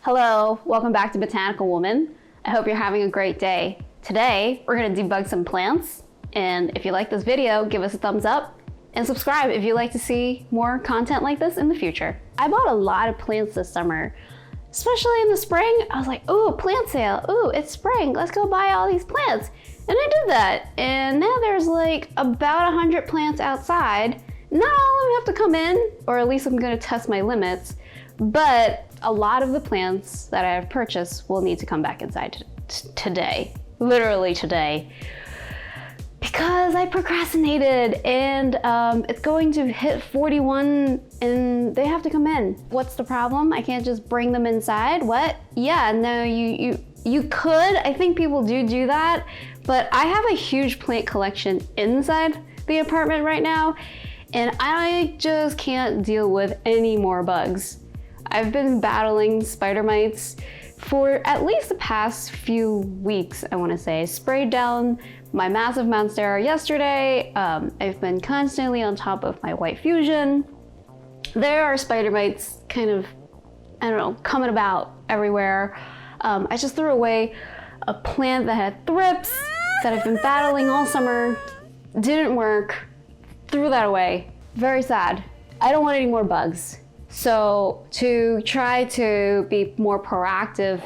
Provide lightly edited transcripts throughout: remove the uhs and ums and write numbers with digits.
Hello, welcome back to Botanical Woman. I hope you're having a great day. Today, we're gonna debug some plants. And if you like this video, give us a thumbs up and subscribe if you'd like to see more content like this in the future. I bought a lot of plants this summer, especially in the spring. I was like, ooh, plant sale. Ooh, it's spring. Let's go buy all these plants. And I did that. And now there's like about 100 plants outside. Not all of them have to come in, or at least I'm gonna test my limits. But a lot of the plants that I have purchased will need to come back inside today, literally today, because I procrastinated and it's going to hit 41 and they have to come in. What's the problem? I can't just bring them inside? What? Yeah, no, you could. I think people do that, but I have a huge plant collection inside the apartment right now and I just can't deal with any more bugs. I've been battling spider mites for at least the past few weeks, I want to say. Sprayed down my massive monstera yesterday. I've been constantly on top of my white fusion. There are spider mites kind of, I don't know, coming about everywhere. I just threw away a plant that had thrips that I've been battling all summer. Didn't work. Threw that away. Very sad. I don't want any more bugs. So to try to be more proactive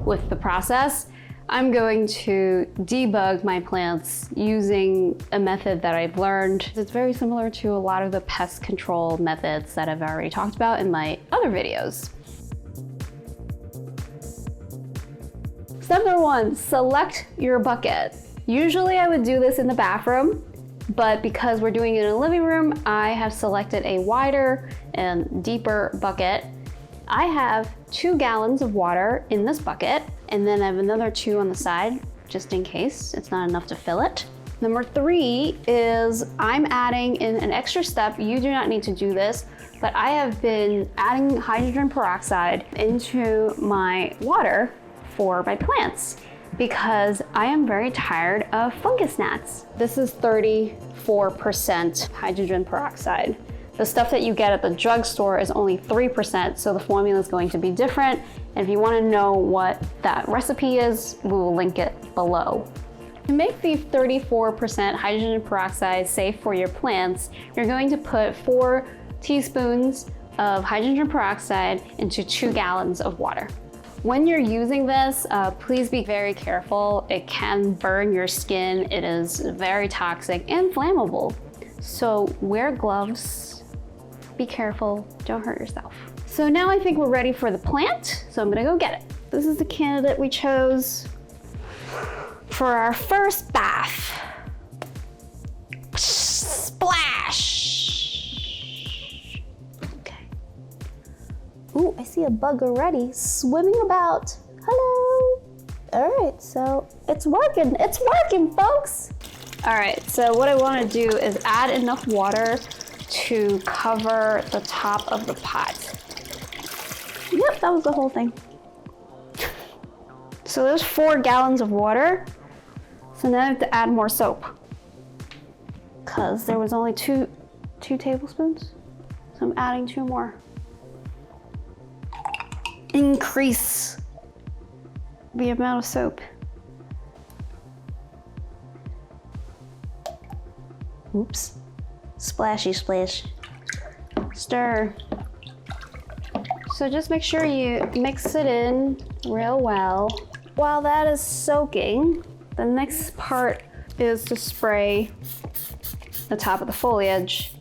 with the process, I'm going to debug my plants using a method that I've learned. It's very similar to a lot of the pest control methods that I've already talked about in my other videos. Step number 1, select your bucket. Usually I would do this in the bathroom, but because we're doing it in a living room, I have selected a wider and deeper bucket. I have 2 gallons of water in this bucket, and then I have another 2 on the side, just in case it's not enough to fill it. Number 3 is I'm adding in an extra step. You do not need to do this, but I have been adding hydrogen peroxide into my water for my plants, because I am very tired of fungus gnats. This is 34% hydrogen peroxide. The stuff that you get at the drugstore is only 3%, so the formula is going to be different. And if you want to know what that recipe is, we will link it below. To make the 34% hydrogen peroxide safe for your plants, you're going to put 4 teaspoons of hydrogen peroxide into 2 gallons of water. When you're using this, please be very careful. It can burn your skin. It is very toxic and flammable. So wear gloves, be careful, don't hurt yourself. So now I think we're ready for the plant, so I'm gonna go get it. This is the candidate we chose for our first bath. Splash! Ooh, I see a bug already swimming about. Hello. All right, so it's working. It's working, folks. All right, so what I want to do is add enough water to cover the top of the pot. Yep, that was the whole thing. So there's 4 gallons of water. So now I have to add more soap, because there was only two tablespoons. So I'm adding 2 more. Increase the amount of soap. Oops. Splashy splash. Stir. So just make sure you mix it in real well. While that is soaking, the next part is to spray the top of the foliage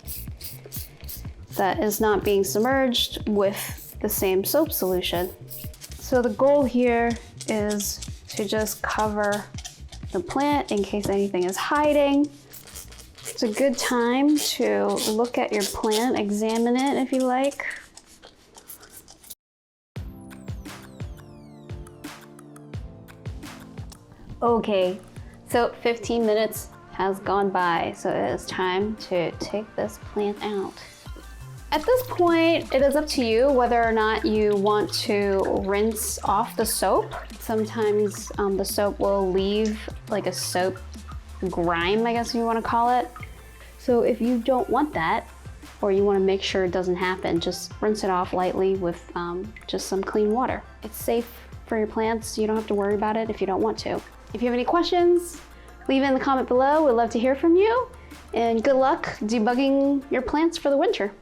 that is not being submerged with the same soap solution. So the goal here is to just cover the plant in case anything is hiding. It's a good time to look at your plant, examine it if you like. Okay, so 15 minutes has gone by, so it is time to take this plant out. At this point, it is up to you whether or not you want to rinse off the soap. Sometimes the soap will leave like a soap grime, I guess you want to call it. So if you don't want that, or you want to make sure it doesn't happen, just rinse it off lightly with just some clean water. It's safe for your plants. You don't have to worry about it if you don't want to. If you have any questions, leave it in the comment below. We'd love to hear from you. And good luck debugging your plants for the winter.